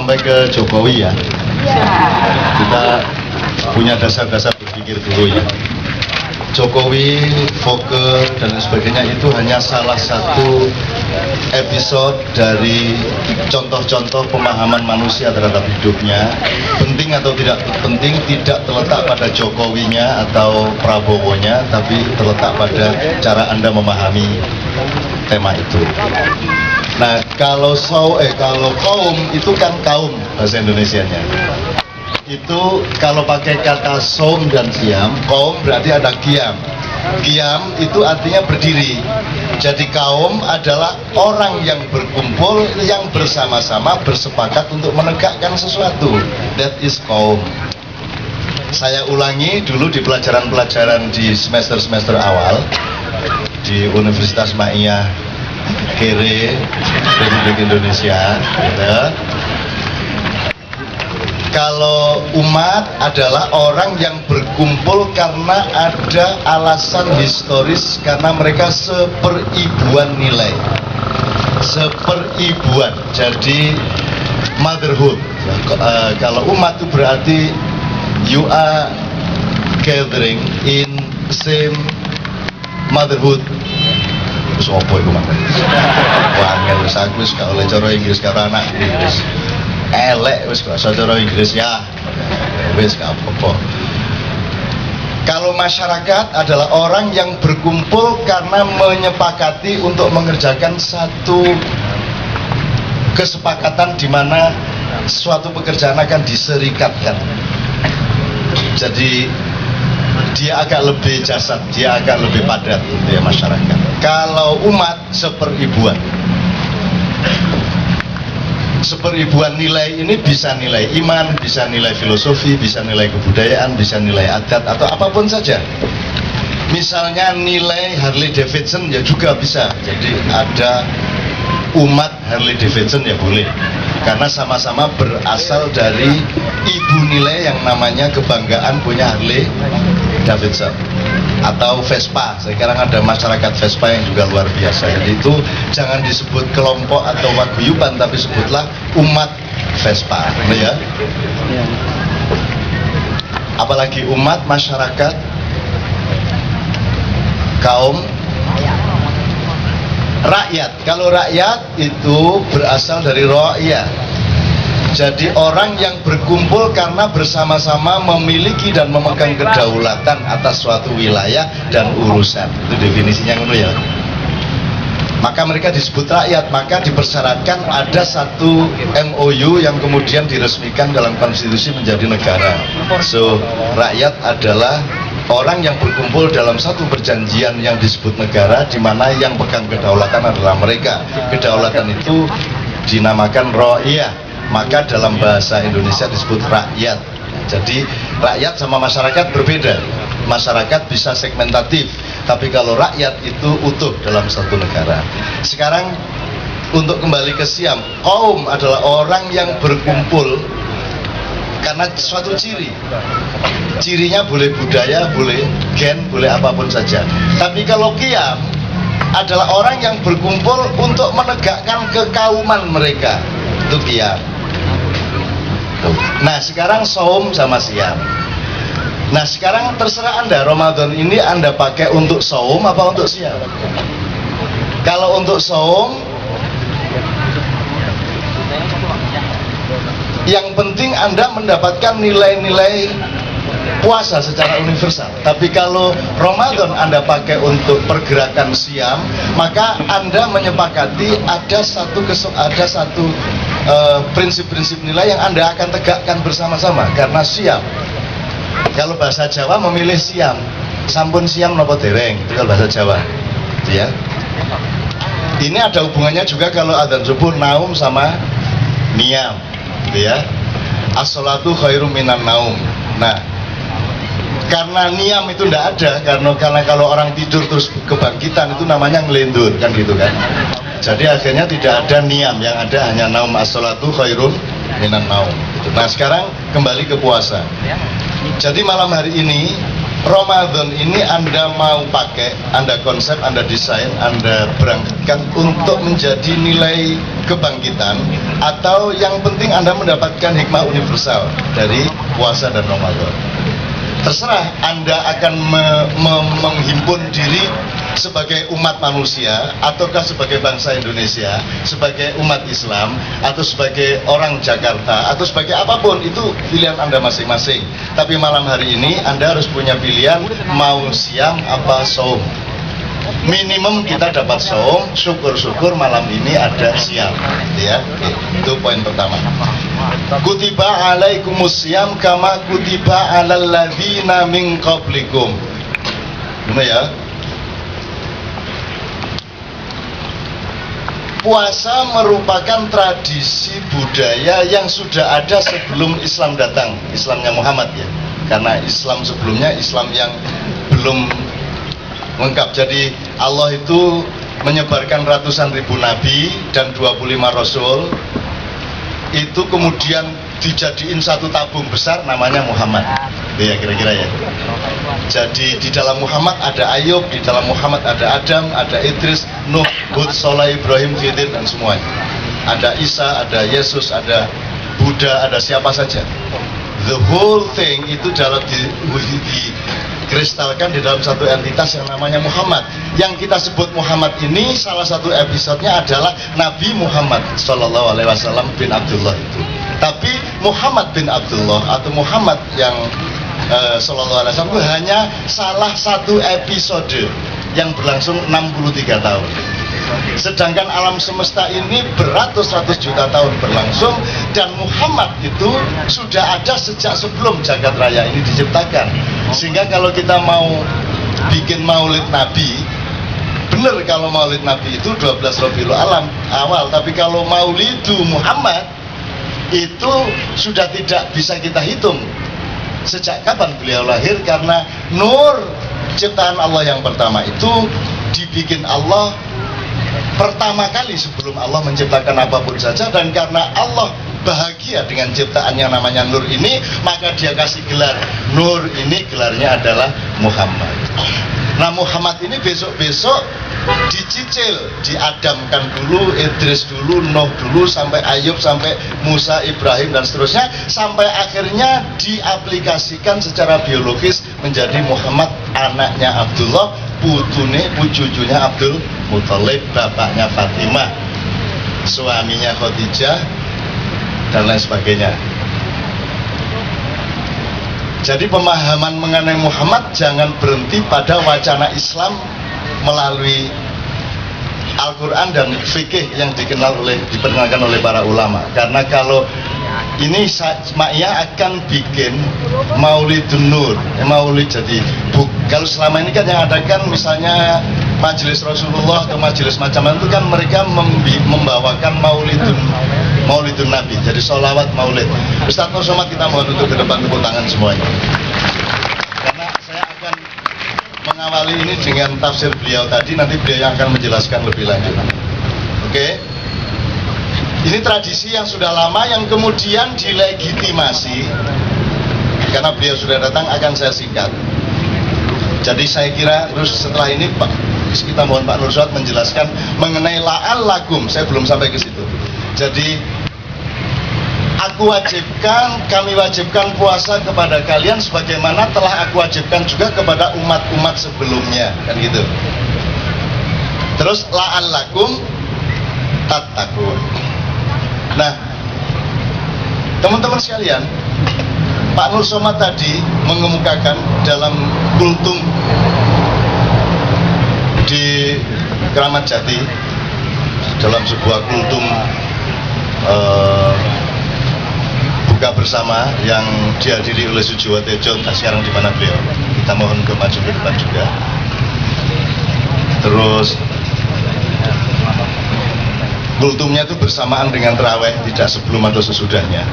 Sampai ke Jokowi ya. Kita punya dasar-dasar berpikir dulu ya. Jokowi, Foke, dan sebagainya itu hanya salah satu episode dari contoh-contoh pemahaman manusia terhadap hidupnya. Penting atau tidak penting tidak terletak pada Jokowinya atau Prabowo-nya, tapi terletak pada cara Anda memahami tema itu. Nah, kalau kaum itu kan kaum bahasa Indonesianya. Itu kalau pakai kata som dan siam, kaum berarti ada kiam. Kiam itu artinya berdiri. Jadi kaum adalah orang yang berkumpul, yang bersama-sama bersepakat untuk menegakkan sesuatu. That is kaum. Saya ulangi dulu di pelajaran-pelajaran di semester-semester awal di Universitas Ma'iyah Kere Republik Indonesia, gitu. Kalau umat adalah orang yang berkumpul karena ada alasan historis, karena mereka seperibuan nilai, seperibuan. Jadi motherhood. Kalau umat itu berarti you are gathering in same motherhood. Terus apa itu mas? Wangel wis aku wis gak oleh cara Inggris karo anak Inggris. Elek wis gak cara Inggris ya. Wis gak apa-apa. Kalau masyarakat adalah orang yang berkumpul karena menyepakati untuk mengerjakan satu kesepakatan di mana suatu pekerjaan akan diserikatkan. Jadi dia agak lebih jasad, dia agak lebih padat gitu ya masyarakat. Kalau umat seperibuan. Seperibuan nilai ini bisa nilai iman, bisa nilai filosofi, bisa nilai kebudayaan, bisa nilai adat atau apapun saja. Misalnya nilai Harley Davidson ya juga bisa. Jadi ada umat Harley Davidson ya boleh. Karena sama-sama berasal dari ibu nilai yang namanya kebanggaan punya Harley Davidson atau Vespa. Sekarang ada masyarakat Vespa yang juga luar biasa. Jadi itu jangan disebut kelompok atau paguyuban, tapi sebutlah umat Vespa, ya. Apalagi umat, masyarakat, kaum, rakyat. Kalau rakyat itu berasal dari ra'iyah. Jadi orang yang berkumpul karena bersama-sama memiliki dan memegang kedaulatan atas suatu wilayah dan urusan. Itu definisinya ngono ya. Maka mereka disebut rakyat, maka dipersyaratkan ada satu MOU yang kemudian diresmikan dalam konstitusi menjadi negara. So, rakyat adalah orang yang berkumpul dalam satu perjanjian yang disebut negara, di mana yang pegang kedaulatan adalah mereka. Kedaulatan itu dinamakan ra'iyah. Maka dalam bahasa Indonesia disebut rakyat. Jadi rakyat sama masyarakat berbeda. Masyarakat bisa segmentatif, tapi kalau rakyat itu utuh dalam satu negara. Sekarang untuk kembali ke siam, kaum adalah orang yang berkumpul karena suatu ciri. Cirinya boleh budaya, boleh gen, boleh apapun saja. Tapi kalau qiyam adalah orang yang berkumpul untuk menegakkan kekauman mereka. Itu qiyam. Nah sekarang saum sama siam. Nah sekarang terserah Anda, Ramadan ini Anda pakai untuk saum apa untuk siam. Kalau untuk saum, yang penting Anda mendapatkan nilai-nilai puasa secara universal. Tapi kalau Ramadan Anda pakai untuk pergerakan siam, maka Anda menyepakati ada satu prinsip-prinsip nilai yang Anda akan tegakkan bersama-sama. Karena siam, kalau bahasa Jawa memilih siam, sampun siam nopo dereng, itu kalau bahasa Jawa, ya. Ini ada hubungannya juga kalau adzan subuh naum sama niam, gitu ya. As-sholatu khairum minan naum. Nah, karena niam itu tidak ada, karena kalau orang tidur terus kebangkitan itu namanya ngelendur, kan gitu kan. Jadi akhirnya tidak ada niam, yang ada hanya naum. As-sholatu khairum minan naum. Nah sekarang kembali ke puasa. Jadi malam hari ini Ramadan ini Anda mau pakai, Anda konsep, Anda desain, Anda berangkatkan untuk menjadi nilai kebangkitan, atau yang penting Anda mendapatkan hikmah universal dari puasa dan Ramadan. Terserah Anda akan menghimpun diri sebagai umat manusia, ataukah sebagai bangsa Indonesia, sebagai umat Islam, atau sebagai orang Jakarta, atau sebagai apapun. Itu pilihan Anda masing-masing. Tapi malam hari ini Anda harus punya pilihan, mau siam apa saum. Minimum kita dapat saum, syukur-syukur malam ini ada siam, ya. Oke, itu poin pertama. Kutiba alaikumusiyam kama kutiba alal ladzina min qablikum. Benar ya? Puasa merupakan tradisi budaya yang sudah ada sebelum Islam datang, Islamnya Muhammad ya. Karena Islam sebelumnya Islam yang belum lengkap. Jadi Allah itu menyebarkan ratusan ribu nabi dan 25 rasul. Itu kemudian dijadiin satu tabung besar namanya Muhammad. Ya kira-kira ya. Jadi di dalam Muhammad ada Ayub, di dalam Muhammad ada Adam, ada Idris, Nuh, Hud, Soleh, Ibrahim, Khidir, dan semuanya. Ada Isa, ada Yesus, ada Buddha, ada siapa saja. The whole thing itu dalam dikristalkan di dalam satu entitas yang namanya Muhammad. Yang kita sebut Muhammad ini salah satu episodenya adalah Nabi Muhammad Sallallahu Alaihi Wasallam bin Abdullah itu. Tapi Muhammad bin Abdullah atau Muhammad yang Sallallahu Alaihi Wasallam itu hanya salah satu episode yang berlangsung 63 tahun. Sedangkan alam semesta ini beratus-ratus juta tahun berlangsung, dan Muhammad itu sudah ada sejak sebelum jagat raya ini diciptakan. Sehingga kalau kita mau bikin maulid Nabi, benar kalau maulid Nabi itu 12 Rabiul Awal, tapi kalau maulidu Muhammad itu sudah tidak bisa kita hitung sejak kapan beliau lahir, karena nur ciptaan Allah yang pertama itu dibikin Allah pertama kali sebelum Allah menciptakan apapun saja. Dan karena Allah bahagia dengan ciptaan yang namanya nur ini, maka dia kasih gelar nur ini, gelarnya adalah Muhammad. Nah Muhammad ini besok-besok dicicil, diadamkan dulu, Idris dulu, Nuh dulu, sampai Ayub, sampai Musa, Ibrahim, dan seterusnya, sampai akhirnya diaplikasikan secara biologis menjadi Muhammad, anaknya Abdullah, cucunya Abdul Muthalib, bapaknya Fatimah, suaminya Khadijah, dan lain sebagainya. Jadi pemahaman mengenai Muhammad jangan berhenti pada wacana Islam melalui Al-Quran dan fikih yang diperkenalkan oleh para ulama. Karena kalau ini Ma'iyah akan bikin Maulidun Nur, Maulid. Jadi kalau selama ini kan yang ada kan misalnya majelis Rasulullah atau majelis macam itu kan mereka membawakan Maulidun Nabi, jadi sholawat maulid. Ustaz Nur Somad, kita mohon untuk ke depan, tepuk tangan semuanya. Karena saya akan mengawali ini dengan tafsir beliau tadi, nanti beliau yang akan menjelaskan lebih lanjut. Oke? Ini tradisi yang sudah lama yang kemudian dilegitimasi. Karena beliau sudah datang, akan saya singkat. Jadi saya kira terus setelah ini kita mohon Pak Nur Somad menjelaskan mengenai la'allakum. Saya belum sampai ke situ. Jadi kami wajibkan puasa kepada kalian sebagaimana telah aku wajibkan juga kepada umat-umat sebelumnya, kan gitu. Terus la'allakum tattaqun. Nah, teman-teman sekalian, Pak Nur Somad tadi mengemukakan dalam kultum di Keramat Jati, dalam sebuah kultum buka bersama yang dihadiri oleh Sujiwo Tejo, entah sekarang di mana beliau. Kita mohon untuk maju ke depan juga. Terus kultumnya itu bersamaan dengan terawih, tidak sebelum atau sesudahnya.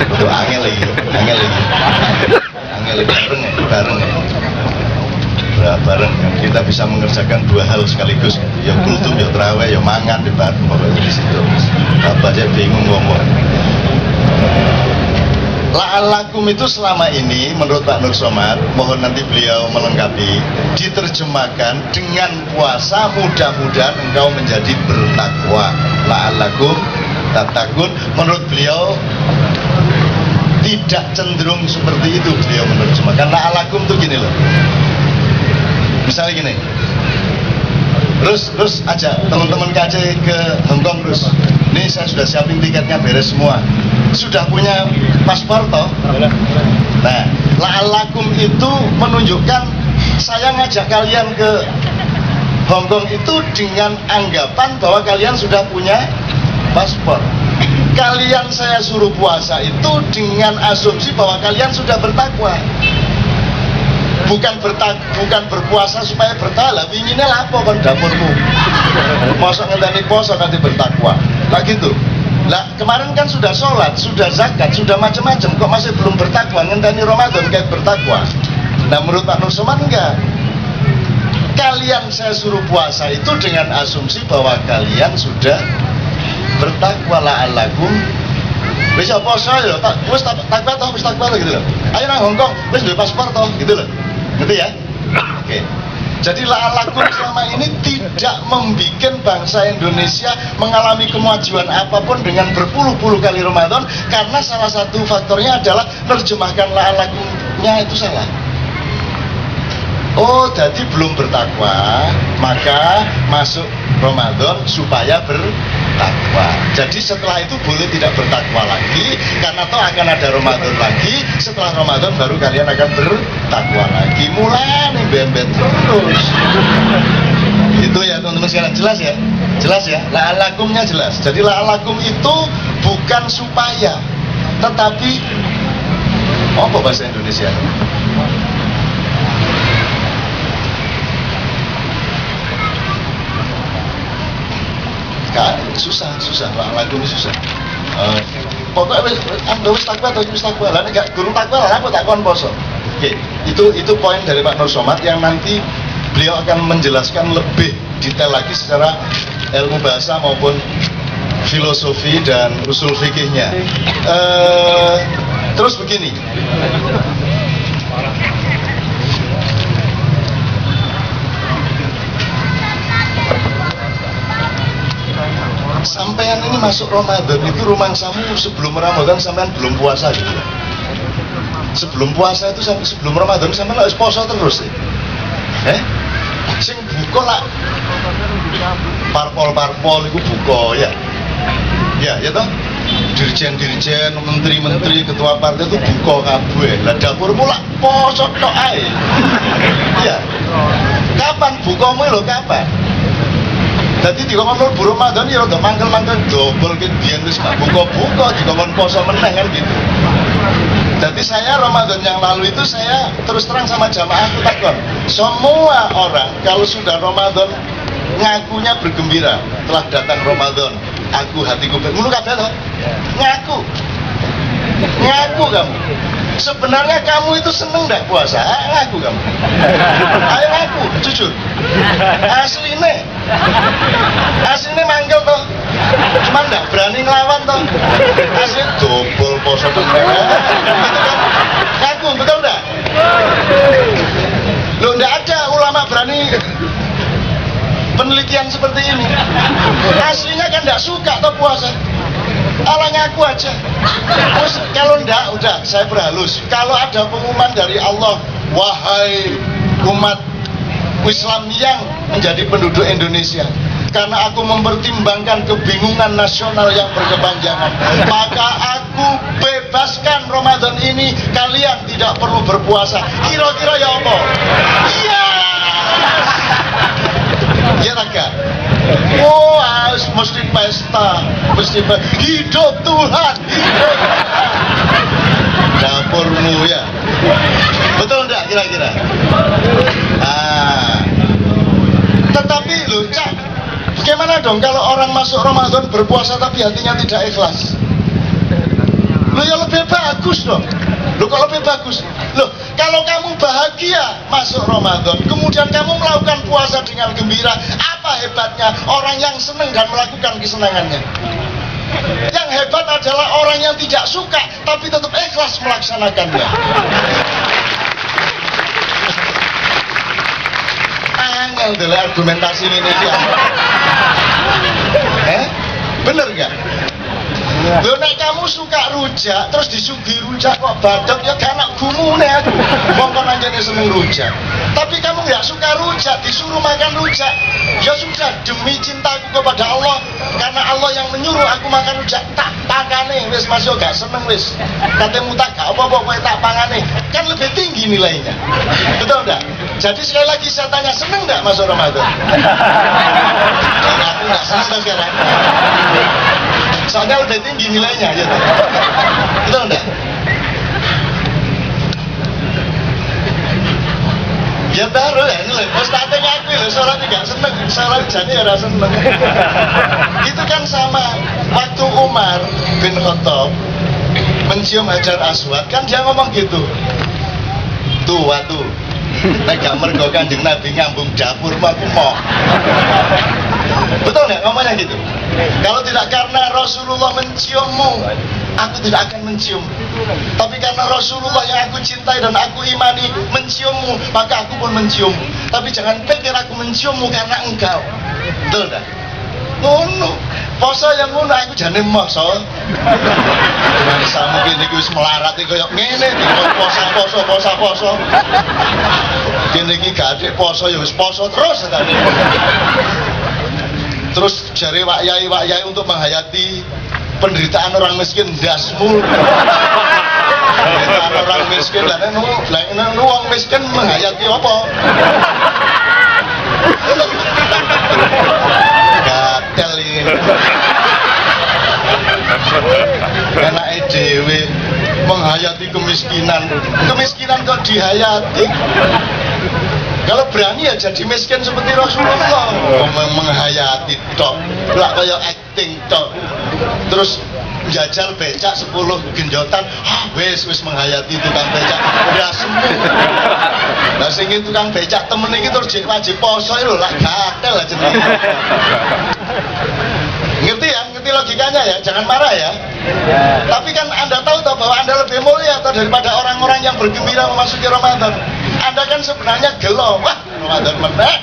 Itu angel lagi bareng ya. Bareng kita bisa mengerjakan dua hal sekaligus, ya kultum, ya terawih, ya mangan di bareng, pokoknya di situ. Apa aja bingung ngomong. lakum itu selama ini menurut Pak Nur Somad, mohon nanti beliau melengkapi, diterjemahkan dengan puasa mudah-mudahan engkau menjadi bertakwa, la'allakum tattaqun. Menurut beliau tidak cenderung seperti itu beliau menerjemahkan. La'allakum tuh gini loh, misalnya gini, terus ajak teman-teman KC ke Hongkong, terus ini saya sudah siapin tiketnya, beres semua, sudah punya paspor toh. Nah, la'allakum itu menunjukkan saya ngajak kalian ke Hongkong itu dengan anggapan bahwa kalian sudah punya paspor. Kalian saya suruh puasa itu dengan asumsi bahwa kalian sudah bertakwa. Bukan berpuasa supaya bertakwa. Winginnya lapo kan dapurmu. Mosok ngenteni poso nanti bertakwa. Lah gitu. Lah kemarin kan sudah sholat, sudah zakat, sudah macam-macam, kok masih belum bertakwa, ngenteni Ramadan kayak bertakwa. Nah menurut Pak Nur Somad enggak. Kalian saya suruh puasa itu dengan asumsi bahwa kalian sudah bertakwa, la'allakum. Wis poso ya, wis takwa toh, wis takwa gitu loh. Ayo nang Hongkong, wis duwe paspor toh, gitu loh. Ngerti ya? Oke. Jadi la'allakum selama ini tidak membuat bangsa Indonesia mengalami kemajuan apapun dengan berpuluh-puluh kali Ramadan, karena salah satu faktornya adalah menerjemahkan la'allakumnya itu salah. Oh, jadi belum bertakwa, maka masuk Ramadan supaya bertakwa. Jadi setelah itu boleh tidak bertakwa lagi, karena toh akan ada Ramadan lagi. Setelah Ramadan baru kalian akan bertakwa lagi. Mulai bembet terus. Itu ya teman-teman sekalian, jelas ya? Jelas ya? La'allakumnya jelas. Jadi la'allakum itu bukan supaya, tetapi apa bahasa Indonesia? Susah, la'allakum susah. Pokoknya wis takwa atau wis takwa lah, nek guru takwa lah aku tak kon poso. Oke, itu poin dari Pak Nur Somad yang nanti beliau akan menjelaskan lebih detail lagi secara ilmu bahasa maupun filosofi dan usul fikihnya. Terus begini, sampean ini masuk Ramadan itu rumangsamu sebelum Ramadan sampean belum puasa gitu. Sebelum puasa itu sampai sebelum Ramadan sampean harus poso terus ya. Sing buka lah parpol itu buka ya. Ya toh. Dirjen-dirjen, menteri-menteri, ketua partai itu buka kabeh. Lah dapur mula poso tok ae. Iya. Kapan bukamu lho kapan? Jadi di ngomong burung Ramadan ya udah mangkel-mangkel double gitu, biar terus nggak buka-buka di ngomong poso meneng kan gitu. Jadi saya Ramadan yang lalu itu saya terus terang sama jamaah aku takon, semua orang kalau sudah Ramadan ngakunya bergembira telah datang Ramadan, aku hatiku mulu kabeh toh, ngaku kamu. Sebenarnya kamu itu seneng gak puasa? Ngaku kamu. Ayo ngaku, jujur. Aslinya manggil toh. Cuman gak berani ngelawan toh. Aslinya dobel poso tuh. Gitu kan? Ngaku, betul gak? Loh, gak ada ulama berani penelitian seperti ini. Aslinya kan gak suka toh puasa. Allah ngaku aja. Terus kalau enggak, udah saya berhalus. Kalau ada pengumuman dari Allah, wahai umat Islam yang menjadi penduduk Indonesia, karena aku mempertimbangkan kebingungan nasional yang berkepanjangan, maka aku bebaskan Ramadan ini, kalian tidak perlu berpuasa. Kira-kira ya apa? Iya. Ya tak? Oh, mesti pesta, hidup Tuhan, hidup dapurmu ya. Betul enggak kira-kira? Tetapi loh, Cak, bagaimana dong kalau orang masuk Ramadan berpuasa tapi hatinya tidak ikhlas? Loh ya lebih bagus dong. Loh kalau lebih bagus. Loh kalau kamu bahagia masuk Ramadan, kemudian kamu melakukan puasa dengan gembira, apa hebatnya orang yang senang dan melakukan kesenangannya? Yang hebat adalah orang yang tidak suka tapi tetap ikhlas melaksanakannya. Angel dulu argumentasi ini dia. Bener nggak? Loh, nek kamu suka rujak terus disuguhi rujak kok badok, ya gak anak gumune aku. Wong kon anjene seneng rujak. Tapi kamu nggak suka rujak, disuruh makan rujak. Ya sudah, demi cintaku kepada Allah, karena Allah yang menyuruh aku makan rujak, tak pakane wis Mas yo gak seneng wis. Katemu tak gak apa-apa kowe tak pangane. Kan lebih tinggi nilainya. Betul enggak? Jadi sekali lagi saya tanya, seneng enggak masuk Ramadan? Aku nggak seneng sekarang. Soalnya lebih tinggi nilainya gitu. Betul enggak? Ya baru ya, ini loh, ustadznya ngaku loh, sholatnya gak seneng, sholat jadi ya rasa seneng. Itu kan sama, waktu Umar bin Khattab mencium Hajar Aswad, kan dia ngomong gitu. Tuh, waktu nek mergo Kanjeng Nabi ngambung dapur aku mau. Betul nggak ngomongnya gitu? Kalau tidak karena Rasulullah menciummu, aku tidak akan mencium. Tapi karena Rasulullah yang aku cintai dan aku imani menciummu, maka aku pun mencium. Tapi jangan pikir aku menciummu karena engkau. Betul nggak? Ngono. Poso yang ngono aku jane moso. Masa mungkin iki wis melarat iki koyo ngene iki poso. Kene iki gak adek poso ya wis poso terus tadi. Terus jare Pak Yai untuk menghayati penderitaan orang miskin dasmu. Penderitaan orang miskin lah wong miskin menghayati apa? Gatel ini. Enake dhewe menghayati kemiskinan kok dihayati. Kalau berani ya jadi miskin seperti Rasulullah, menghayati tok, lah kaya acting tok. Terus jajal becak 10 genjotan, wis menghayati tukang becak, udah sembuh. Lah sing tukang becak temen iki terus wajib poso lho, lah gatel lah jenenge. Ngerti ya? Ngerti logikanya ya? Jangan marah ya. Tapi kan Anda tahu toh bahwa Anda lebih mulia atau daripada orang-orang yang bergembira memasuki Ramadan. Anda kan sebenarnya gelo, wah Ramadan meneh.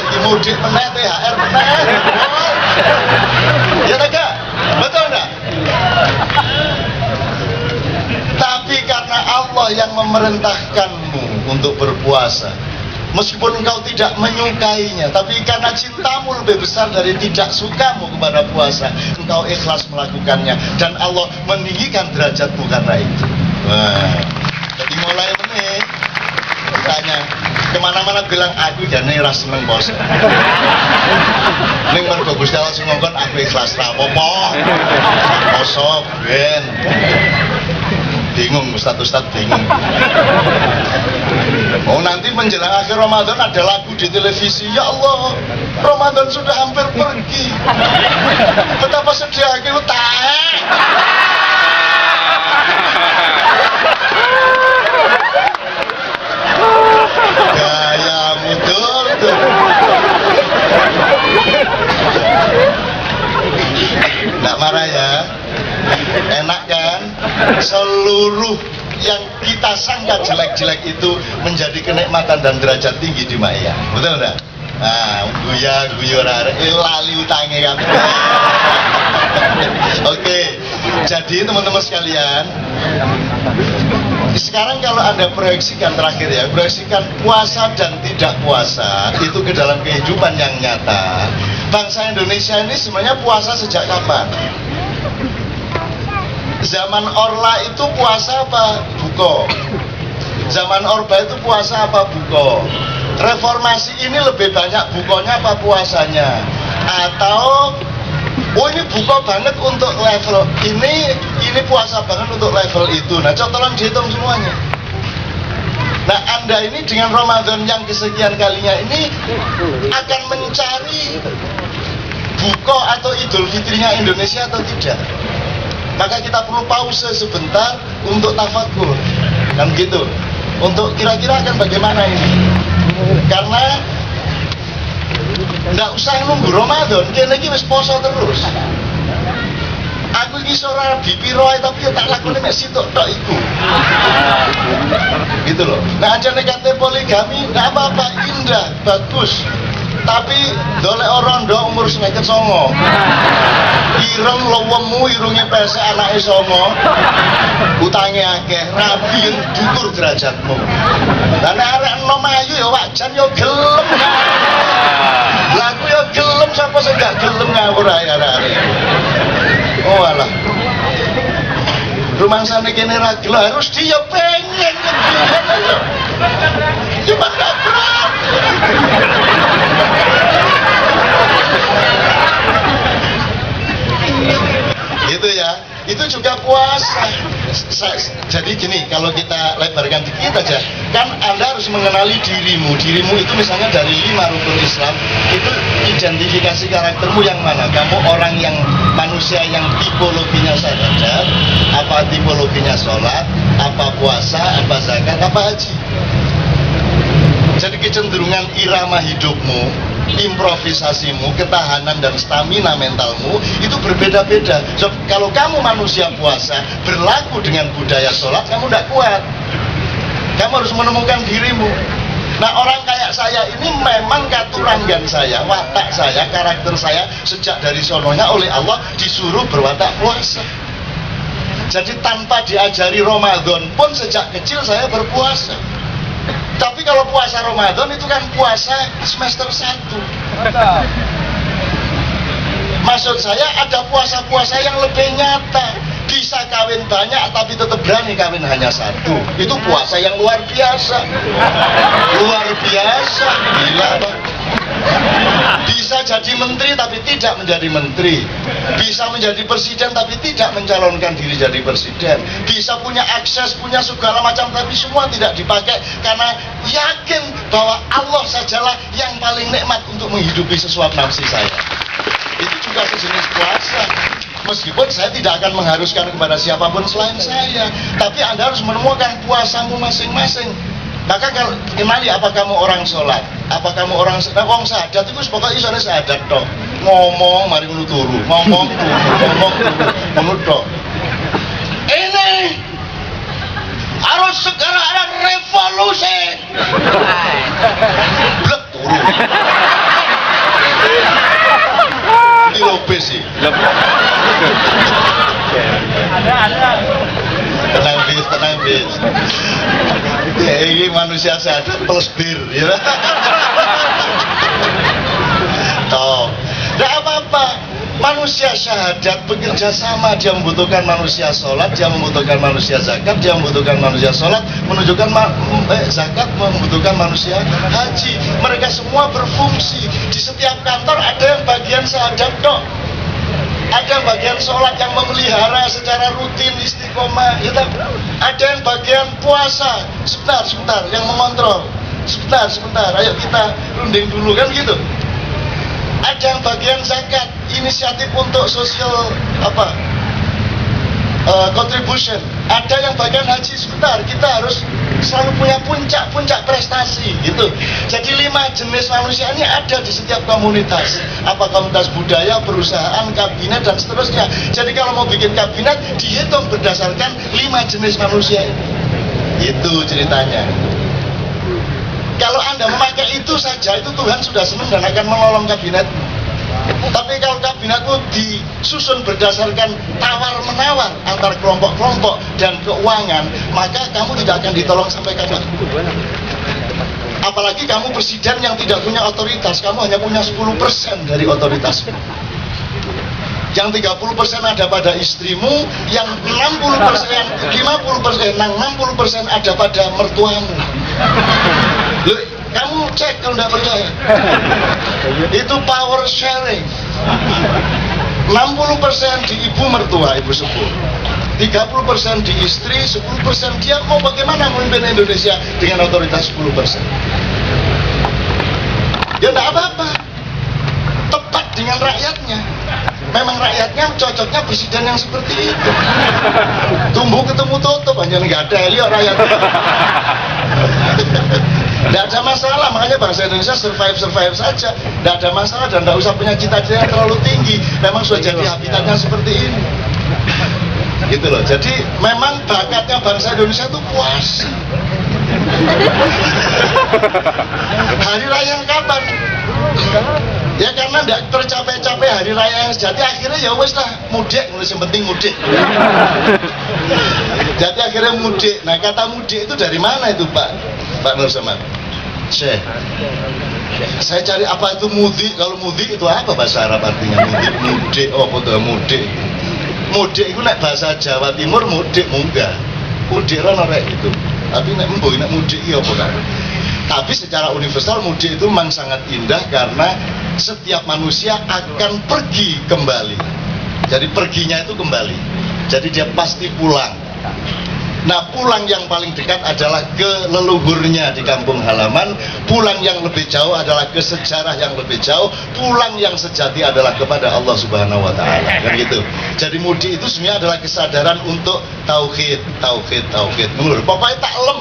Iki mudik meneh, THR meneh. Ya tak? Betul enggak? Tapi karena Allah yang memerintahkanmu untuk berpuasa, meskipun engkau tidak menyukainya, tapi karena cintamu lebih besar dari tidak sukamu kepada puasa, engkau ikhlas melakukannya, dan Allah meninggikan derajatmu karena itu. Wah, jadi mulai ini tanya kemana-mana bilang aku jane ra seneng puasa. Ning mergo Gusti Allah sing ngongkon aku ikhlas ra apa-apa. Poso ben. Bingung Ustaz bingung. Oh nanti menjelang akhir Ramadan ada lagu di televisi, ya Allah Ramadan sudah hampir pergi, betapa sedih aku gayamu tuh nggak marah ya, enak kan? Seluruh yang kita sangka jelek-jelek itu menjadi kenikmatan dan derajat tinggi di Maya, betul enggak? Nah, guyu lali utange kan. Oke, jadi teman-teman sekalian, sekarang kalau Anda proyeksikan terakhir ya, proyeksikan puasa dan tidak puasa itu ke dalam kehidupan yang nyata. Bangsa Indonesia ini sebenarnya puasa sejak kapan? Zaman Orla itu puasa apa? Buko. Zaman Orba itu puasa apa? Buko. Reformasi ini lebih banyak bukonya apa puasanya? Atau oh ini buko banget untuk level ini puasa banget untuk level itu. Nah coba tolong dihitung semuanya. Nah Anda ini dengan Ramadan yang kesekian kalinya ini akan mencari buko atau Idul Fitrinya Indonesia atau tidak? Maka kita perlu pause sebentar untuk tafakur, kan gitu. Untuk kira-kira akan bagaimana ini? Karena nggak usah nunggu Ramadan, kene iki wis poso terus. Aku iki ora bipiro tapi tak lakoni mek sitok tok iku. Gitu loh. Nah, aja negatif poligami enggak apa-apa, indah, bagus. Tapi dolek orang ndo umur 99. Ireng lowemu irunge pesek anake songo. Utange akeh, rabi dukur derajatmu. Lah nek arek enom ayu ya wajan ya gelem. Lah aku ya gelem, sapa sing gak gelem ngawur ae arek. Oh alah. Rumangsane kene ra gelo harus dia pengen. Cuma gak berat. Gitu ya, itu juga puasa. Jadi gini, kalau kita lebarkan dikit aja, kan Anda harus mengenali dirimu. Dirimu itu misalnya dari 5 rukun Islam, itu identifikasi karaktermu yang mana. Kamu orang yang manusia yang tipologinya syahadat, apa tipologinya sholat, apa puasa, apa zakat, apa haji. Jadi kecenderungan irama hidupmu, improvisasimu, ketahanan dan stamina mentalmu itu berbeda-beda. So, kalau kamu manusia puasa berlaku dengan budaya sholat, kamu tidak kuat. Kamu harus menemukan dirimu. Nah, orang kayak saya ini memang katurangan saya, watak saya, karakter saya sejak dari sononya oleh Allah disuruh berwatak puasa. Jadi tanpa diajari Ramadan pun sejak kecil saya berpuasa. Tapi kalau puasa Ramadan itu kan puasa semester 1. Maksud saya ada puasa-puasa yang lebih nyata. Bisa kawin banyak tapi tetap berani kawin hanya 1. Itu puasa yang luar biasa. Luar biasa. Gila Pak. Bisa jadi menteri tapi tidak menjadi menteri. Bisa menjadi presiden tapi tidak mencalonkan diri jadi presiden. Bisa punya akses, punya segala macam tapi semua tidak dipakai karena yakin bahwa Allah sajalah yang paling nikmat untuk menghidupi sesuap nafsi saya. Itu juga sejenis puasa. Meskipun saya tidak akan mengharuskan kepada siapapun selain saya, tapi Anda harus menemukan puasamu masing-masing. Maka kalau kenali apa kamu orang sholat, apa kamu orang syahadat itu pokoknya isone syahadat tok. Ngomong mari ngono turu, ngomong ngono tok. Ini harus segera ada revolusi. Blek turu. Ini lobe sih. Tenang bis. Ya, ini manusia syahadat plus bir, ya. Toh, tidak apa-apa. Manusia syahadat bekerja sama. Dia membutuhkan manusia sholat, dia membutuhkan manusia zakat, dia membutuhkan manusia sholat, menunjukkan zakat, membutuhkan manusia haji. Mereka semua berfungsi. Di setiap kantor ada yang bagian syahadat toh. Ada bagian sholat yang memelihara secara rutin istiqomah, ya tak? Ada yang bagian puasa, sebentar, yang mengontrol, sebentar, ayo kita runding dulu kan gitu. Ada yang bagian zakat, inisiatif untuk sosial contribution. Ada yang bagian haji, sebentar, kita harus selalu punya puncak prestasi gitu. Jadi 5 jenis manusia ini ada di setiap komunitas. Apa komunitas budaya, perusahaan, kabinet dan seterusnya. Jadi kalau mau bikin kabinet dihitung berdasarkan 5 jenis manusia ini. Itu ceritanya. Kalau Anda memakai itu saja, itu Tuhan sudah senang dan akan menolong kabinet. Tapi kalau kabinetmu disusun berdasarkan tawar-menawar antar kelompok-kelompok dan keuangan, maka kamu tidak akan ditolong sampai kapan. Apalagi kamu presiden yang tidak punya otoritas, kamu hanya punya 10% dari otoritasmu. Yang 30% ada pada istrimu, yang 50% ada pada mertuamu. Loh, kamu cek kalau tidak percaya. Itu power sharing. 60% di ibu mertua, ibu sepuh. 30% di istri, 10% dia mau bagaimana memimpin Indonesia dengan otoritas 10%. Ya tidak apa-apa. Tepat dengan rakyatnya. Memang rakyatnya cocoknya presiden yang seperti itu. Tumbuh ketemu tutup, hanya nggak ada lihat rakyat. Tidak ada masalah, makanya bangsa Indonesia survive saja. Tidak ada masalah dan tidak usah punya cita-cita yang terlalu tinggi. Memang sudah jadi habitatnya seperti ini. Gitu loh. Jadi memang bakatnya bangsa Indonesia itu puasa. Hari raya yang kapan? Ya karena tidak tercapai-capai hari raya yang sejati, akhirnya ya wes lah mudik, yang penting mudik. Jadi akhirnya mudik. Nah kata mudik itu dari mana itu Pak Nur Samad? Syekh, saya cari apa itu mudik. Kalau mudik itu apa bahasa Arab artinya? Mudik, oh betul mudik. Mudik itu nek bahasa Jawa Timur mudik munggah. Mudik orang kayak gitu. Tapi nek mbok nek mudik iya apa kan? Tapi secara universal mudik itu memang sangat indah karena setiap manusia akan pergi kembali. Jadi perginya itu kembali. Jadi dia pasti pulang. Nah pulang yang paling dekat adalah ke leluhurnya di kampung halaman. Pulang yang lebih jauh adalah ke sejarah yang lebih jauh. Pulang yang sejati adalah kepada Allah Subhanahu Wa Taala. Kan gitu. Jadi mudik itu sebenarnya adalah kesadaran untuk tauhid. Menurut pokoknya tak lem.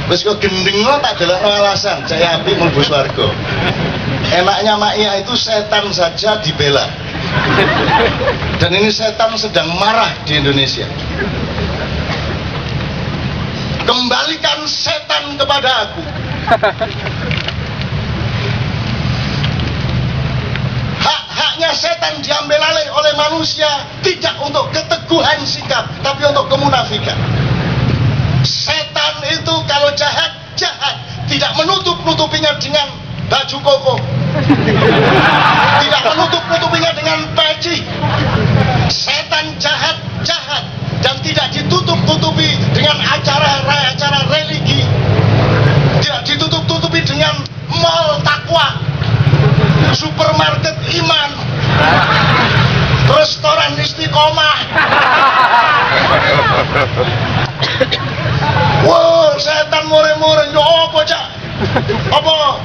Wis kok gendeng tak delokno alasan saya apik mlebu swarga. Enaknya maknya itu setan saja dibela. Dan ini setan sedang marah di Indonesia. Kembalikan setan kepada aku. Hak-haknya setan diambil alih oleh manusia, tidak untuk keteguhan sikap, tapi untuk kemunafikan. Setan itu kalau jahat, tidak menutup-nutupinya dengan baju koko, tidak menutup-nutupinya dengan peci. Setan jahat dan tidak ditutup-tutupi dengan acara religi, tidak ditutup-tutupi dengan mall takwa, supermarket iman, restoran istiqomah. Wah, setan mure-mure yo apa cak? Apa?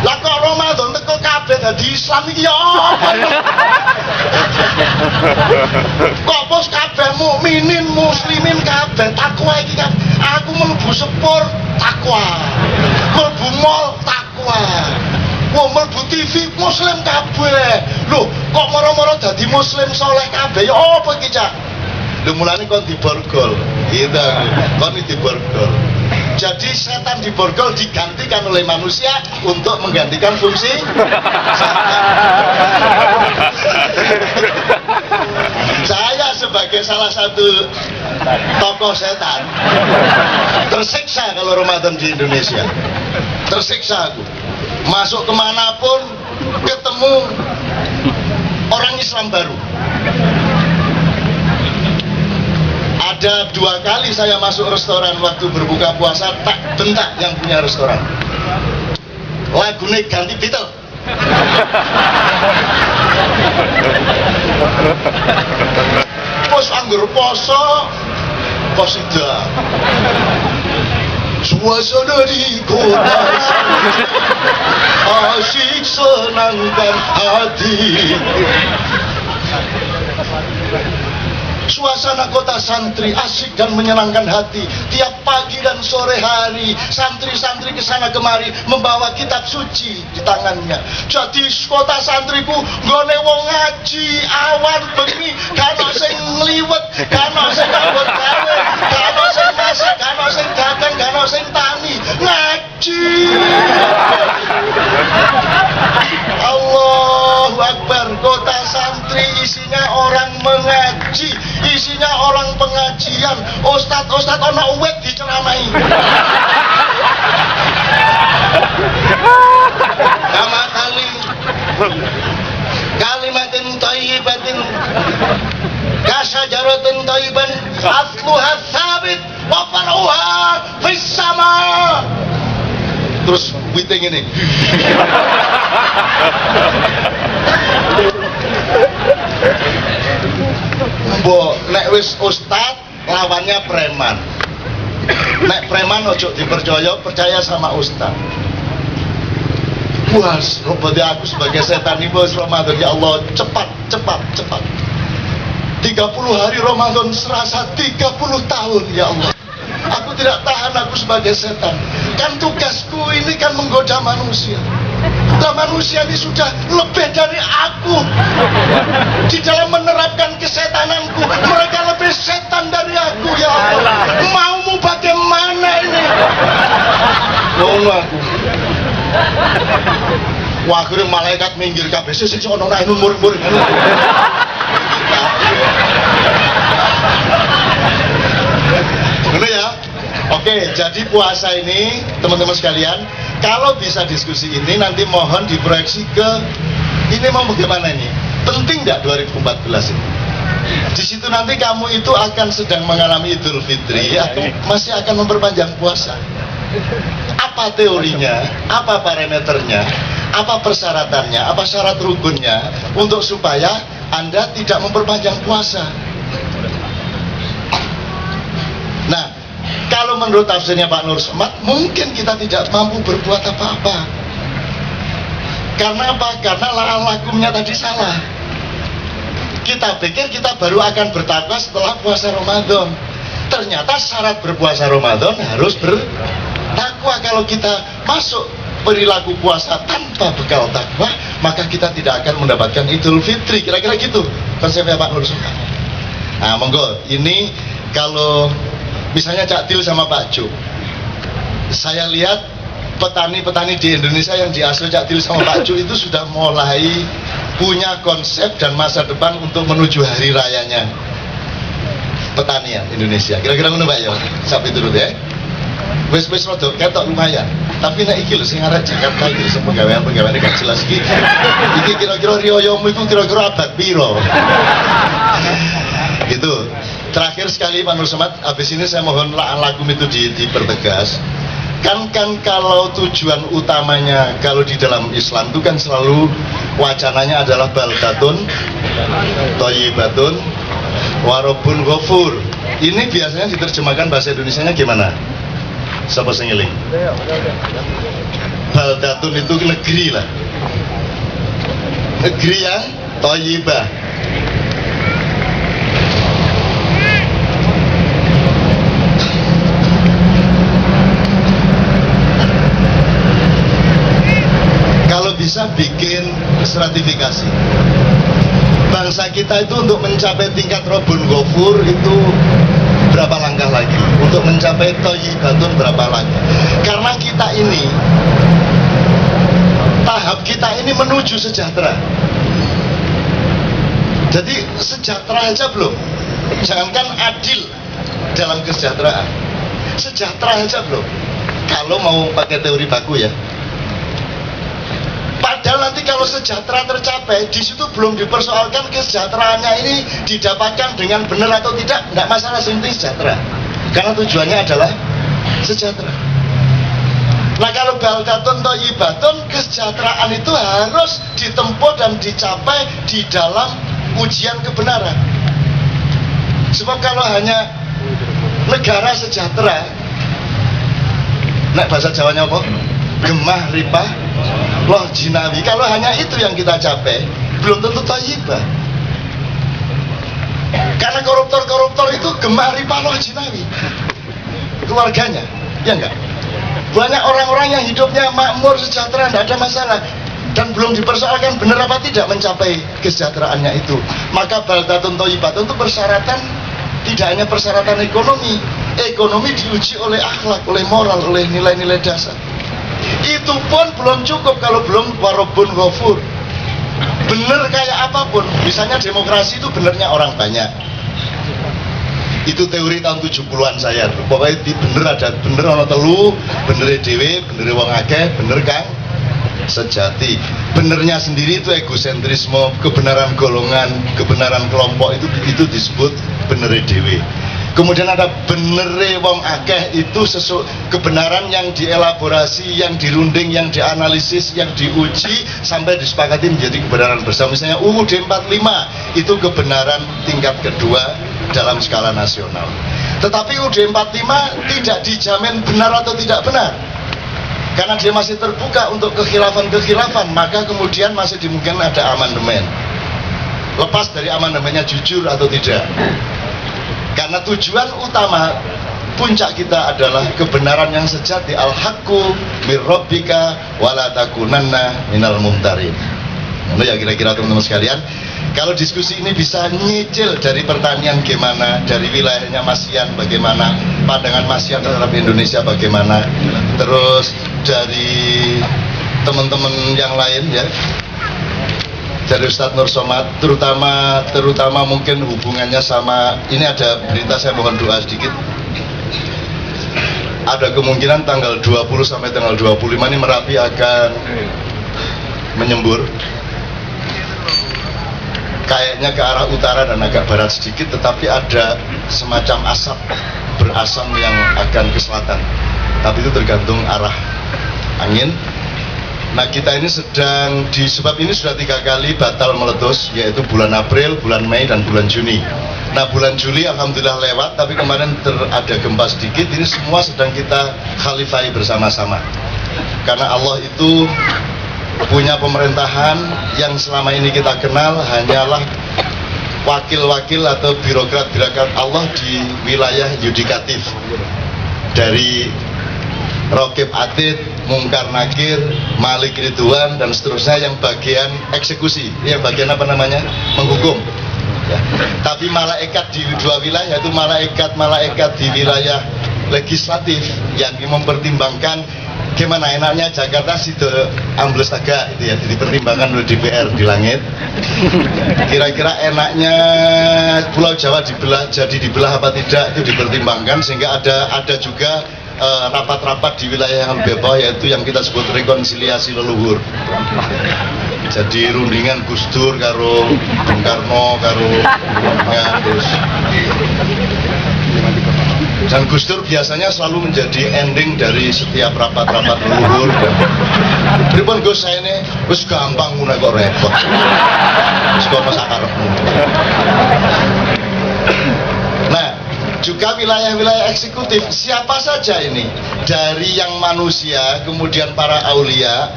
Lah kok Ramadan teko kabeh dadi Islam iki ya apa? Kok bos kabeh mukminin muslimin kabeh takwa iki kan. Aku mlebu sepur takwa. Mlebu mall takwa. Wong mlebu TV muslim kabeh. Lho, kok moro-moro dadi muslim soleh kabeh ya apa iki cak? Lho mulane kon diborgol. Gitu. Kon diborgol. Jadi setan diborgol digantikan oleh manusia untuk menggantikan fungsi setan. Saya sebagai salah satu tokoh setan tersiksa kalau Ramadan di Indonesia. Tersiksa aku. Masuk kemanapun ketemu orang Islam baru. Ada 2 kali saya masuk restoran waktu berbuka puasa, tak bentak yang punya restoran. Lagunya ganti Beatles. Pos anggur poso, posida. Suasana di kota asyik senangkan hati. Suasana kota santri asik dan menyenangkan hati. Tiap pagi dan sore hari santri-santri kesana kemari membawa kitab suci di tangannya. Jadi kota santriku nggone wong ngaji awan bengi, kano sing ngliwet, kano sing ngambut gawe, kano sing masak, kano sing dagang, kano sing tani, ngaji. Allahu Akbar. Kota santri isinya orang mengaji, isinya orang pengajian. Ustad ana uwit diceramai. Kama kalimatin thayyibatin kasajaratin thayyiban asluha tsabit wa faruha fis sama. Terus witing ini. Mbok nek wis ustad lawannya preman. Nek preman ojo dipercaya, percaya sama ustad. Wah, berarti aku sebagai setan ini bos Ramadan, ya Allah, cepat. 30 hari Ramadan serasa 30 tahun, ya Allah. Aku tidak tahan aku sebagai setan. Kan tugasku ini kan menggoda manusia. Nah, manusia ini sudah lebih dari aku di dalam menerapkan kesetananku. Mereka lebih setan dari aku, ya Allah. Maumu bagaimana ini? Ngono aku. Wah, akhirnya malaikat minggir kabeh sing ono nang umur-umur. Bener ya? Oke, jadi puasa ini teman-teman sekalian, kalau bisa diskusi ini nanti mohon diproyeksi ke ini mau bagaimana ini? Penting nggak 2014 ini? Di situ nanti kamu itu akan sedang mengalami Idul Fitri atau masih akan memperpanjang puasa. Apa teorinya? Apa parameternya? Apa persyaratannya? Apa syarat rukunnya untuk supaya Anda tidak memperpanjang puasa? Nah, kalau menurut tafsirnya Pak Nur Somad, mungkin kita tidak mampu berbuat apa-apa. Karena apa? Karena lakumnya tadi salah. Kita pikir kita baru akan bertakwa setelah puasa Ramadan. Ternyata syarat berpuasa Ramadan harus bertakwa. Kalau kita masuk perilaku puasa tanpa bekal takwa, maka kita tidak akan mendapatkan Idul Fitri. Kira-kira gitu konsepnya Pak Nur Somad. Nah, monggo, ini kalau misalnya Cak Til sama Pak Jo, saya lihat petani-petani di Indonesia yang diasuh Cak Til sama Pak Jo itu sudah mulai punya konsep dan masa depan untuk menuju hari rayanya pertanian Indonesia. Kira-kira ngono Pak ya, sampai turut ya. Wes rada ketok lumayan. Tapi nek iki lho sing arek Jakarta iki sing pegawai-pegawai gak jelas iki. Iki kira-kira riyoyomu iku kira-kira abad piro? Itu. Terakhir sekali Pak Nur Somad, habis ini saya mohon lakum itu dipertegas. Kan kalau tujuan utamanya kalau di dalam Islam itu kan selalu wacananya adalah baldatun thayyibatun wa rabbun ghafur. Ini biasanya diterjemahkan bahasa Indonesianya gimana? Siapa sing eling? Baldatun itu negeri lah. Negeri yang thayyibah. Kalau bisa bikin stratifikasi. Bangsa kita itu untuk mencapai tingkat Rabbun Ghafur itu berapa langkah lagi? Untuk mencapai thayyibatun berapa lagi? Karena kita ini, tahap kita ini menuju sejahtera. Jadi sejahtera aja belum. Jangankan adil dalam kesejahteraan, sejahtera aja belum. Kalau mau pakai teori baku ya. Padahal nanti kalau sejahtera tercapai, di situ belum dipersoalkan kesejahteraannya ini didapatkan dengan benar atau tidak masalah, penting sejahtera. Karena tujuannya adalah sejahtera. Nah, kalau baldatun thayyibatun, kesejahteraan itu harus ditempuh dan dicapai di dalam ujian kebenaran. Sebab kalau hanya negara sejahtera, nek bahasa Jawanya apa? Gemah ripah loh jinawi. Kalau hanya itu yang kita capai, belum tentu thayyibah. Karena koruptor-koruptor itu gemah ripah loh jinawi keluarganya, ya enggak? Banyak orang-orang yang hidupnya makmur, sejahtera, tidak ada masalah, dan belum dipersoalkan benar apa tidak mencapai kesejahteraannya itu. Maka baldatun thayyibatun itu persyaratan, tidak hanya persyaratan ekonomi. Ekonomi diuji oleh akhlak, oleh moral, oleh nilai-nilai dasar. Itu pun belum cukup kalau belum warobun ghafur. Bener kayak apapun, misalnya demokrasi itu benernya orang banyak. Itu teori tahun 70-an saya. Pokoknya bener ada bener ana telu, bener dhewe, bener wong akeh, bener kang sejati. Benernya sendiri itu egosentrisme, kebenaran golongan, kebenaran kelompok itu disebut bener dhewe. Kemudian ada benere wong akeh, itu kebenaran yang dielaborasi, yang dirunding, yang dianalisis, yang diuji sampai disepakati menjadi kebenaran bersama. Misalnya UUD 45 itu kebenaran tingkat kedua dalam skala nasional. Tetapi UUD 45 tidak dijamin benar atau tidak benar. Karena dia masih terbuka untuk kekhilafan-kekhilafan, maka kemudian masih dimungkinkan ada amandemen. Lepas dari amandemennya jujur atau tidak. Karena tujuan utama puncak kita adalah kebenaran yang sejati, al-haqqu mir rabbika wala takunanna minal mumtarin. Nah, ya kira-kira teman-teman sekalian, kalau diskusi ini bisa nyicil dari pertanian gimana, dari wilayahnya Mas Ian bagaimana, pandangan Mas Ian terhadap Indonesia bagaimana, terus dari teman-teman yang lain ya, dari Ustadz Nur Somad, terutama mungkin hubungannya sama, ini ada berita, saya mohon doa sedikit. Ada kemungkinan tanggal 20 sampai tanggal 25 ini Merapi akan menyembur. Kayaknya ke arah utara dan agak barat sedikit, tetapi ada semacam asap berasam yang akan ke selatan. Tapi itu tergantung arah angin. Nah, kita ini sedang sebab ini sudah 3 kali batal meletus, yaitu bulan April, bulan Mei, dan bulan Juni. Nah, bulan Juli alhamdulillah lewat, tapi kemarin ada gempa sedikit. Ini semua sedang kita khalifai bersama-sama. Karena Allah itu punya pemerintahan yang selama ini kita kenal hanyalah wakil-wakil atau birokrat-birokrat Allah di wilayah yudikatif. Dari Rokib Atid, Mungkar Nakir, Malik Ridwan, dan seterusnya yang bagian eksekusi, yang bagian apa namanya? Menghukum ya. Tapi malaikat di 2 wilayah itu malaikat di wilayah legislatif yang mempertimbangkan gimana enaknya Jakarta sido ambles taga itu ya, dipertimbangkan oleh DPR di langit. Kira-kira enaknya Pulau Jawa dibelah apa tidak itu dipertimbangkan, sehingga ada juga rapat-rapat di wilayah yang lebih bawah, yaitu yang kita sebut rekonsiliasi leluhur. Jadi rundingan Gus Dur karo Bung Karno karo ya, terus dan Gus Dur biasanya selalu menjadi ending dari setiap rapat-rapat leluhur. Pripun Gus, saya ini wis gampang ngono kok repot. Wis kok masakarepmu. Nah, juga wilayah-wilayah eksekutif, siapa saja ini, dari yang manusia, kemudian para aulia,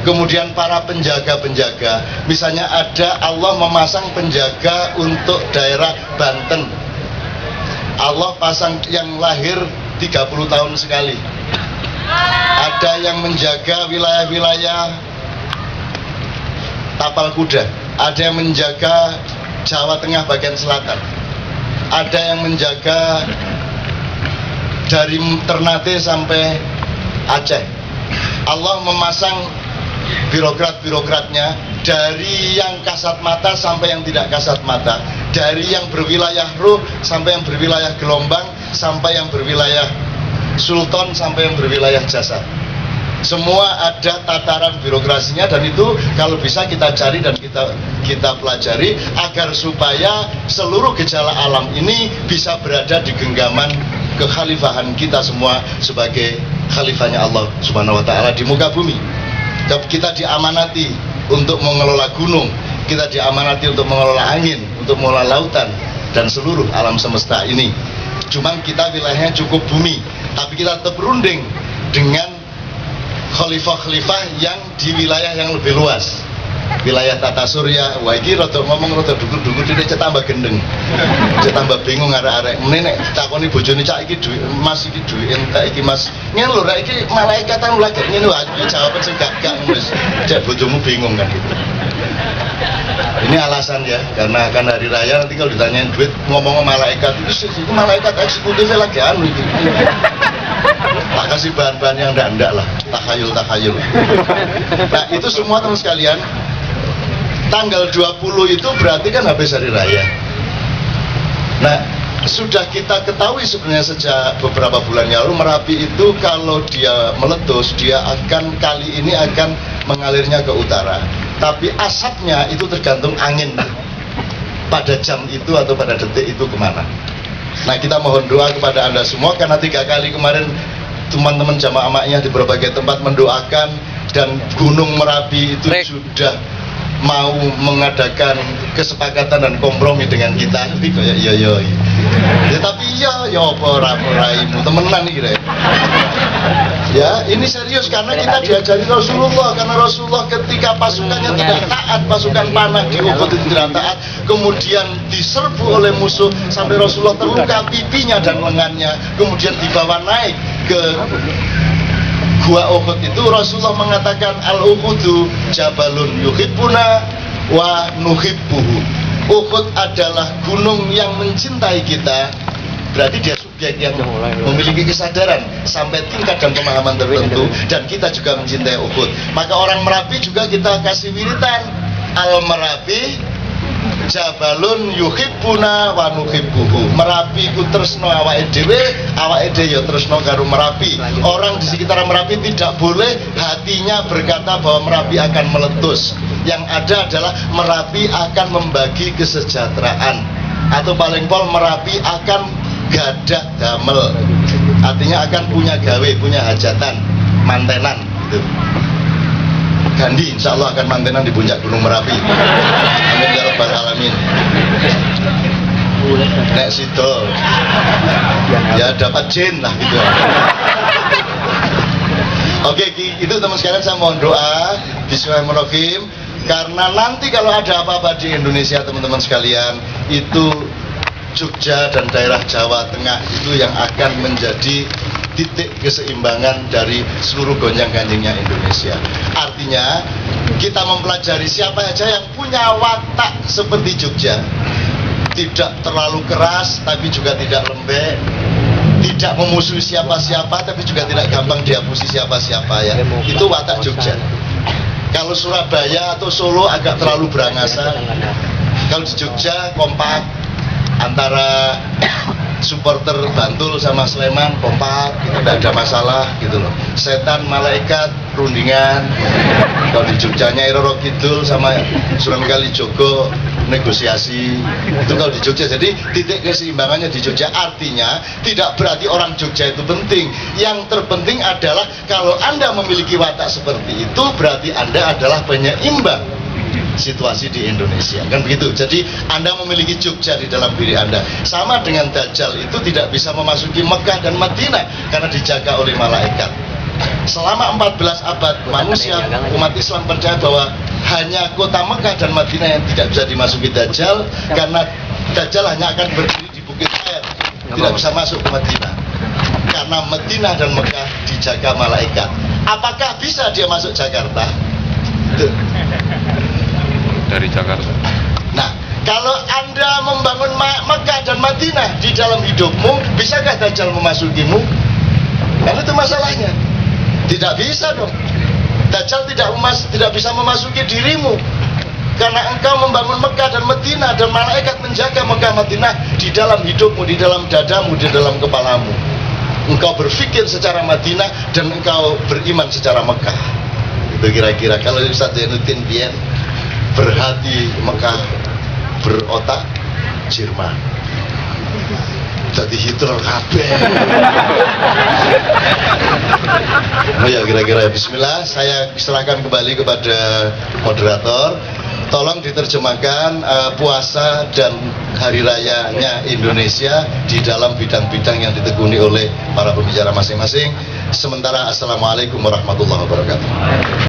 kemudian para penjaga-penjaga. Misalnya ada Allah memasang penjaga untuk daerah Banten, Allah pasang yang lahir 30 tahun sekali. Ada yang menjaga wilayah-wilayah tapal kuda, ada yang menjaga Jawa Tengah bagian selatan, ada yang menjaga dari Ternate sampai Aceh. Allah memasang birokrat-birokratnya dari yang kasat mata sampai yang tidak kasat mata, dari yang berwilayah ruh sampai yang berwilayah gelombang, sampai yang berwilayah sultan, sampai yang berwilayah jasad. Semua ada tataran birokrasinya, dan itu kalau bisa kita cari dan kita pelajari agar supaya seluruh gejala alam ini bisa berada di genggaman kekhalifahan kita semua sebagai khalifahnya Allah Subhanahu wa taala di muka bumi. Kita diamanati untuk mengelola gunung, kita diamanati untuk mengelola angin, untuk mengelola lautan dan seluruh alam semesta ini. Cuman kita wilayahnya cukup bumi, tapi kita tetap berunding dengan khalifah-khalifah yang di wilayah yang lebih luas. Wilayah Tata Surya, wah ini rada ngomong rada dukur-dukur, dia tambah gendeng, dia tambah bingung arek-arek. Meneh nek takoni bojone cak iki duit emas, iki duit entek iki Mas. Ngene lho rek, iki malaikatan lagi ngene wae jawaban sing gak wis. Cek bojomu bingung kan gitu. Ini alasan ya, karena akan hari raya nanti kalau ditanyain duit ngomong malaikat itu malaikat eksekutifnya lagi anu iki. Tak kasih bahan-bahan yang ndak lah, takhayul. Nah itu semua teman sekalian, tanggal 20 itu berarti kan habis hari raya. Nah sudah kita ketahui sebenarnya sejak beberapa bulan yang lalu, Merapi itu kalau dia meletus, dia akan kali ini akan mengalirnya ke utara. Tapi asapnya itu tergantung angin pada jam itu atau pada detik itu kemana. Nah kita mohon doa kepada Anda semua, karena 3 kali kemarin teman-teman jamaah maknya di berbagai tempat mendoakan, dan Gunung Merapi itu sudah mau mengadakan kesepakatan dan kompromi dengan kita. Nanti kayak iya ya tapi iya ya apa raimu temenan iki rek. Ya, ini serius karena kita diajari Rasulullah, karena Rasulullah ketika pasukannya tidak taat, pasukan panah di Uhud itu tidak taat, kemudian diserbu oleh musuh sampai Rasulullah terluka pipinya dan lengannya, kemudian dibawa naik ke gua Uhud itu. Rasulullah mengatakan al-Uhudu jabalun yuhibbuna wa nuhibbuhu. Uhud adalah gunung yang mencintai kita. Berarti dia subjek yang memiliki kesadaran sampai tingkat dan pemahaman tertentu, dan kita juga mencintai Uhud. Maka orang Merapi juga kita kasih wiritan al-Merapi jabalun yuhibbuna wa nuhibbuhu. Merapi ku tresno awake dhewe, awake dhewe ya tresno karo Merapi. Orang di sekitar Merapi tidak boleh hatinya berkata bahwa Merapi akan meletus. Yang ada adalah Merapi akan membagi kesejahteraan, atau paling pol Merapi akan gadah damel, artinya akan punya gawe, punya hajatan, mantenan gitu. Gandhi insya Allah akan mantenan di puncak Gunung Merapi. Amin ya rabbal alamin. Nek sido ya dapat jin lah gitu. Oke, itu teman sekalian, saya mohon doa bismillahirrahmanirrahim, karena nanti kalau ada apa-apa di Indonesia teman-teman sekalian, itu Jogja dan daerah Jawa Tengah itu yang akan menjadi titik keseimbangan dari seluruh gonjang-ganjingnya Indonesia. Artinya kita mempelajari siapa saja yang punya watak seperti Jogja, tidak terlalu keras tapi juga tidak lembek, tidak memusuhi siapa-siapa tapi juga tidak gampang dihapusi siapa-siapa, ya. Itu watak Jogja. Kalau Surabaya atau Solo agak terlalu berangasan. Kalau di Jogja kompak, antara supporter Bantul sama Sleman kompak, gitu, tidak ada masalah gitu loh. Setan malaikat rundingan. Kalau di Jogjanya Roro Kidul sama Sunan Kalijogo negosiasi, itu kalau di Jogja. Jadi titik keseimbangannya di Jogja. Artinya tidak berarti orang Jogja itu penting. Yang terpenting adalah kalau Anda memiliki watak seperti itu, berarti Anda adalah penyeimbang situasi di Indonesia, kan begitu. Jadi Anda memiliki Jogja di dalam diri Anda. Sama dengan Dajjal itu tidak bisa memasuki Mekah dan Madinah karena dijaga oleh malaikat. Selama 14 abad manusia, umat Islam percaya bahwa hanya kota Mekah dan Madinah yang tidak bisa dimasuki Dajjal, karena Dajjal hanya akan berdiri di Bukit Air, tidak bisa masuk ke Madinah karena Madinah dan Mekah dijaga malaikat. Apakah bisa dia masuk Jakarta? Dari Jakarta. Nah, kalau Anda membangun Mekah dan Madinah di dalam hidupmu, bisakah Dajjal memasukimu? Kan itu masalahnya. Tidak bisa dong. Dajjal tidak bisa memasuki dirimu karena engkau membangun Mekah dan Madinah dan malaikat menjaga Mekah Madinah di dalam hidupmu, di dalam dadamu, di dalam kepalamu. Engkau berpikir secara Madinah dan engkau beriman secara Mekah. Itu kira-kira. Kalau Ustaz Zainuddin Bien berhati Mekah, berotak Jerman. Jadi Hitler kabeh. Oh ya, kira-kira. Bismillah, saya serahkan kembali kepada moderator. Tolong diterjemahkan puasa dan hari rayanya Indonesia di dalam bidang-bidang yang ditekuni oleh para pembicara masing-masing. Sementara assalamualaikum warahmatullahi wabarakatuh.